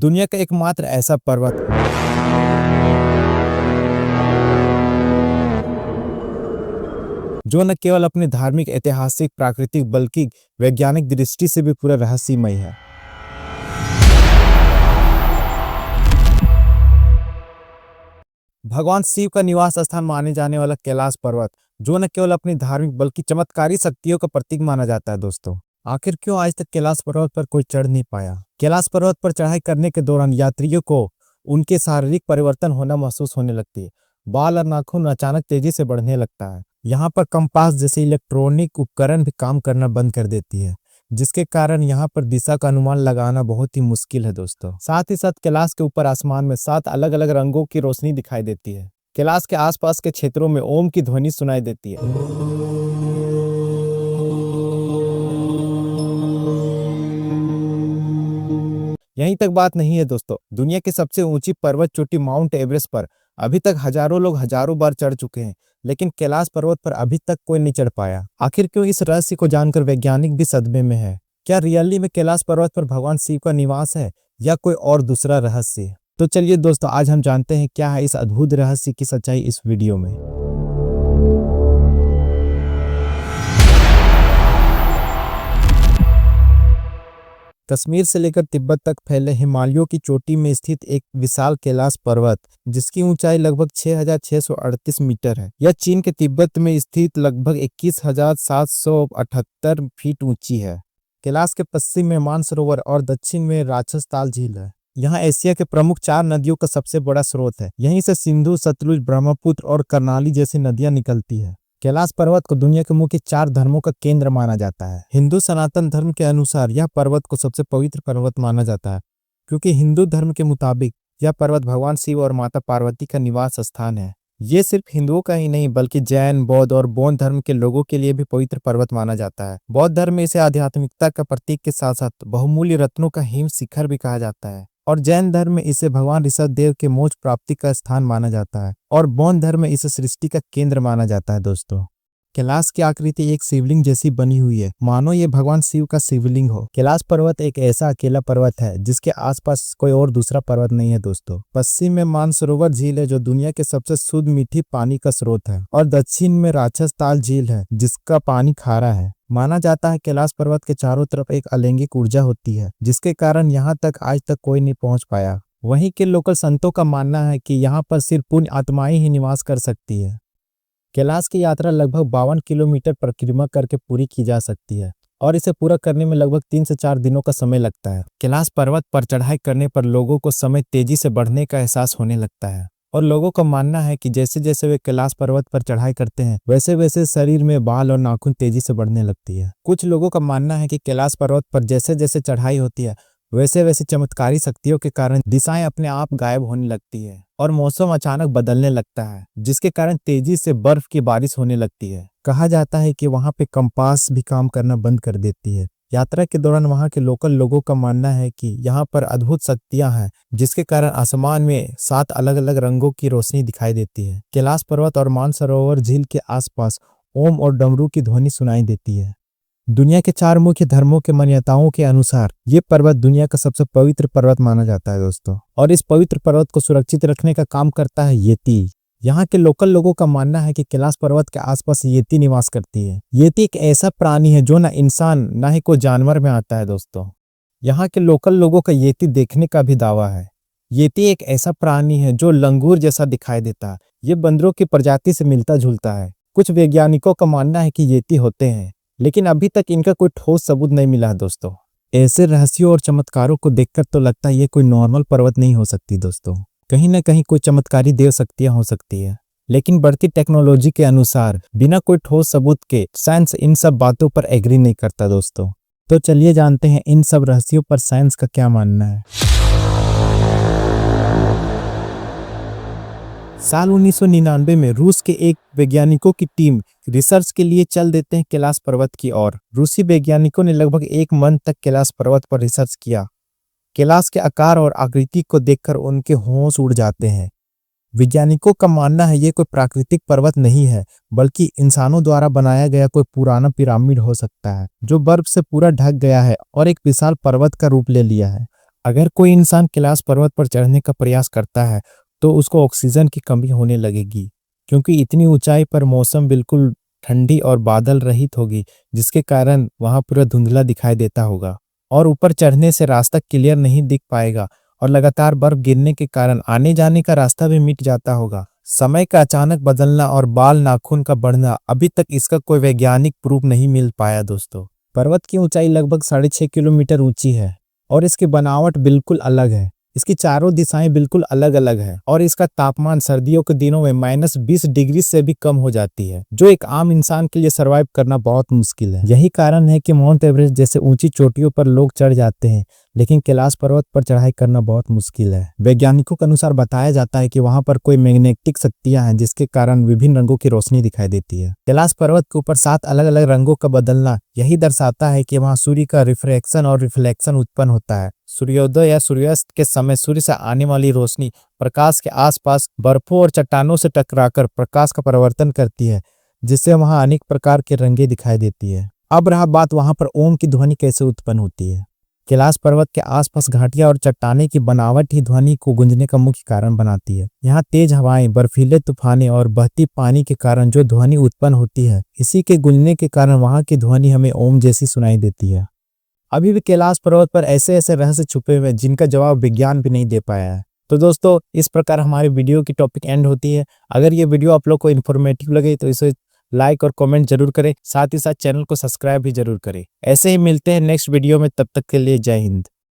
दुनिया का एकमात्र ऐसा पर्वत जो न केवल अपने धार्मिक, ऐतिहासिक, प्राकृतिक बल्कि वैज्ञानिक दृष्टि से भी पूरा रहस्यमय है। भगवान शिव का निवास स्थान माने जाने वाला कैलाश पर्वत, जो न केवल अपनी धार्मिक बल्कि चमत्कारी शक्तियों का प्रतीक माना जाता है। दोस्तों, आखिर क्यों आज तक कैलाश पर्वत पर कोई चढ़ नहीं पाया? कैलाश पर्वत पर चढ़ाई करने के दौरान यात्रियों को उनके शारीरिक परिवर्तन होना महसूस होने लगती है। बाल और नाखून अचानक तेजी से बढ़ने लगता है। यहाँ पर कंपास जैसे इलेक्ट्रॉनिक उपकरण भी काम करना बंद कर देती है, जिसके कारण यहाँ पर दिशा का अनुमान लगाना बहुत ही मुश्किल है। दोस्तों, साथ ही साथ कैलाश के ऊपर आसमान में 7 अलग अलग रंगों की रोशनी दिखाई देती है। कैलाश के आसपास के क्षेत्रों में ओम की ध्वनि सुनाई देती है। यहीं तक बात नहीं है दोस्तों, दुनिया की सबसे ऊंची पर्वत चोटी माउंट एवरेस्ट पर अभी तक हजारों लोग हजारों बार चढ़ चुके हैं, लेकिन कैलाश पर्वत पर अभी तक कोई नहीं चढ़ पाया। आखिर क्यों? इस रहस्य को जानकर वैज्ञानिक भी सदमे में है। क्या रियली में कैलाश पर्वत पर भगवान शिव का निवास है या कोई और दूसरा रहस्य? तो चलिए दोस्तों, आज हम जानते हैं क्या है इस अद्भुत रहस्य की सच्चाई इस वीडियो में। कश्मीर से लेकर तिब्बत तक फैले हिमालयों की चोटी में स्थित एक विशाल कैलाश पर्वत, जिसकी ऊंचाई लगभग 6,638 मीटर है। यह चीन के तिब्बत में स्थित लगभग 21,778 फीट ऊंची है। कैलाश के पश्चिम में मानसरोवर और दक्षिण में राक्षस ताल झील है। यहाँ एशिया के प्रमुख 4 नदियों का सबसे बड़ा स्रोत है। यहीं से सिंधु, सतलुज, ब्रह्मपुत्र और कर्नाली जैसी नदियां निकलती है। कैलाश पर्वत को दुनिया के मुख्य 4 धर्मों का केंद्र माना जाता है। हिंदू सनातन धर्म के अनुसार यह पर्वत को सबसे पवित्र पर्वत माना जाता है, क्योंकि हिंदू धर्म के मुताबिक यह पर्वत भगवान शिव और माता पार्वती का निवास स्थान है। ये सिर्फ हिंदुओं का ही नहीं बल्कि जैन, बौद्ध और बौद्ध धर्म के लोगों के लिए भी पवित्र पर्वत माना जाता है। बौद्ध धर्म में इसे आध्यात्मिकता का प्रतीक के साथ साथ बहुमूल्य रत्नों का हिम शिखर भी कहा जाता है, और जैन धर्म में इसे भगवान ऋषभ देव के मोक्ष प्राप्ति का स्थान माना जाता है, और बौद्ध धर्म में इसे सृष्टि का केंद्र माना जाता है। दोस्तों, कैलाश की आकृति एक शिवलिंग जैसी बनी हुई है, मानो ये भगवान शिव का शिवलिंग हो। कैलाश पर्वत एक ऐसा अकेला पर्वत है जिसके आसपास कोई और दूसरा पर्वत नहीं है। दोस्तों, पश्चिम में मानसरोवर झील है जो दुनिया के सबसे शुद्ध मीठी पानी का स्रोत है, और दक्षिण में राक्षस ताल झील है जिसका पानी खारा है। माना जाता है कैलाश पर्वत के चारों तरफ एक अलैंगिक ऊर्जा होती है, जिसके कारण यहाँ तक आज तक कोई नहीं पहुंच पाया। वहीं के लोकल संतों का मानना है कि यहाँ पर सिर्फ पुण्य आत्माएं ही निवास कर सकती है। कैलाश की यात्रा लगभग 52 किलोमीटर परिक्रमा करके पूरी की जा सकती है, और इसे पूरा करने में लगभग 3 से 4 दिनों का समय लगता है। कैलाश पर्वत पर चढ़ाई करने पर लोगों को समय तेजी से बढ़ने का एहसास होने लगता है, और लोगों का मानना है कि जैसे जैसे वे कैलाश पर्वत पर चढ़ाई करते हैं वैसे वैसे शरीर में बाल और नाखून तेजी से बढ़ने लगती है। कुछ लोगों का मानना है कि कैलाश पर्वत पर जैसे जैसे चढ़ाई होती है वैसे वैसे चमत्कारी शक्तियों के कारण दिशाएं अपने आप गायब होने लगती है, और मौसम अचानक बदलने लगता है, जिसके कारण तेजी से बर्फ की बारिश होने लगती है। कहा जाता है कि वहां पे कंपास भी काम करना बंद कर देती है। यात्रा के दौरान वहां के लोकल लोगों का मानना है कि यहाँ पर अद्भुत शक्तियां हैं, जिसके कारण आसमान में 7 अलग अलग रंगों की रोशनी दिखाई देती है। कैलाश पर्वत और मानसरोवर झील के आसपास ओम और डमरू की ध्वनि सुनाई देती है। दुनिया के 4 मुख्य धर्मों के मान्यताओं के अनुसार ये पर्वत दुनिया का सबसे पवित्र पर्वत माना जाता है। दोस्तों, और इस पवित्र पर्वत को सुरक्षित रखने का काम करता है येती। यहाँ के लोकल लोगों का मानना है कि कैलाश पर्वत के आसपास येती निवास करती है। येती एक ऐसा प्राणी है जो ना इंसान ना ही कोई जानवर में आता है। दोस्तों, यहाँ के लोकल लोगों का येती देखने का भी दावा है। येती एक ऐसा प्राणी है जो लंगूर जैसा दिखाई देता है। ये बंदरों की प्रजाति से मिलता जुलता है। कुछ वैज्ञानिकों का मानना है कि येती होते हैं, लेकिन अभी तक इनका कोई ठोस सबूत नहीं मिला है। दोस्तों, ऐसे रहस्यों और चमत्कारों को देखकर तो लगता है ये कोई नॉर्मल पर्वत नहीं हो सकती। दोस्तों, कहीं ना कहीं कोई चमत्कारी देव शक्तियां हो सकती है, लेकिन बढ़ती टेक्नोलॉजी के अनुसार बिना कोई ठोस सबूत के साइंस इन सब बातों पर एग्री नहीं करता। दोस्तों, तो चलिए जानते हैं इन सब रहस्यों पर साइंस का क्या मानना है। साल 1999 में रूस के एक वैज्ञानिकों की टीम रिसर्च के लिए चल देते हैं कैलाश पर्वत की ओर। रूसी वैज्ञानिकों ने लगभग 1 मंथ तक कैलाश पर्वत पर रिसर्च किया। कैलाश के आकार और आकृति को देखकर उनके होश उड़ जाते हैं। वैज्ञानिकों का मानना है ये कोई प्राकृतिक पर्वत नहीं है, बल्कि इंसानों द्वारा बनाया गया कोई पुराना पिरामिड हो सकता है, जो बर्फ से पूरा ढक गया है और एक विशाल पर्वत का रूप ले लिया है। अगर कोई इंसान कैलाश पर्वत पर चढ़ने का प्रयास करता है तो उसको ऑक्सीजन की कमी होने लगेगी, क्योंकि इतनी ऊंचाई पर मौसम बिल्कुल ठंडी और बादल रहित होगी, जिसके कारण वहां पूरा धुंधला दिखाई देता होगा और ऊपर चढ़ने से रास्ता क्लियर नहीं दिख पाएगा और लगातार बर्फ गिरने के कारण आने जाने का रास्ता भी मिट जाता होगा। समय का अचानक बदलना और बाल नाखून का बढ़ना, अभी तक इसका कोई वैज्ञानिक प्रूफ नहीं मिल पाया दोस्तों। पर्वत की ऊंचाई लगभग 6.5 किलोमीटर ऊंची है और इसकी बनावट बिल्कुल अलग है। इसकी चारों दिशाएं बिल्कुल अलग अलग है और इसका तापमान सर्दियों के दिनों में -20 डिग्री से भी कम हो जाती है, जो एक आम इंसान के लिए सरवाइव करना बहुत मुश्किल है। यही कारण है कि माउंट एवरेस्ट जैसे ऊंची चोटियों पर लोग चढ़ जाते हैं, लेकिन कैलाश पर्वत पर चढ़ाई करना बहुत मुश्किल है। वैज्ञानिकों के अनुसार बताया जाता है कि वहां पर कोई मैग्नेटिक शक्तियां हैं, जिसके कारण विभिन्न रंगों की रोशनी दिखाई देती है। कैलाश पर्वत के ऊपर 7 अलग अलग रंगों का बदलना यही दर्शाता है कि वहां सूर्य का रिफ्रैक्शन और रिफ्लेक्शन उत्पन्न होता है। सूर्योदय या सूर्यास्त के समय सूर्य से आने वाली रोशनी प्रकाश के आसपास बर्फों और चट्टानों से टकराकर प्रकाश का परिवर्तन करती है, जिससे वहां अनेक प्रकार के रंगें दिखाई देती है। अब रहा बात वहां पर ओम की ध्वनि कैसे उत्पन्न होती है। कैलाश पर्वत के आसपास घाटियां और चट्टाने की बनावट ही ध्वनि को गूंजने का मुख्य कारण बनाती है। यहाँ तेज हवाएं, बर्फीले तूफाने और बहती पानी के कारण जो ध्वनि उत्पन्न होती है, इसी के गूंजने के कारण वहां की ध्वनि हमें ओम जैसी सुनाई देती है। अभी भी कैलाश पर्वत पर ऐसे ऐसे रहस्य छुपे हुए हैं जिनका जवाब विज्ञान भी नहीं दे पाया है। तो दोस्तों, इस प्रकार हमारी वीडियो की टॉपिक एंड होती है। अगर ये वीडियो आप लोग को इन्फॉर्मेटिव लगे तो इसे लाइक और कमेंट जरूर करें, साथ ही साथ चैनल को सब्सक्राइब भी जरूर करें। ऐसे ही मिलते हैं नेक्स्ट वीडियो में, तब तक के लिए जय हिंद।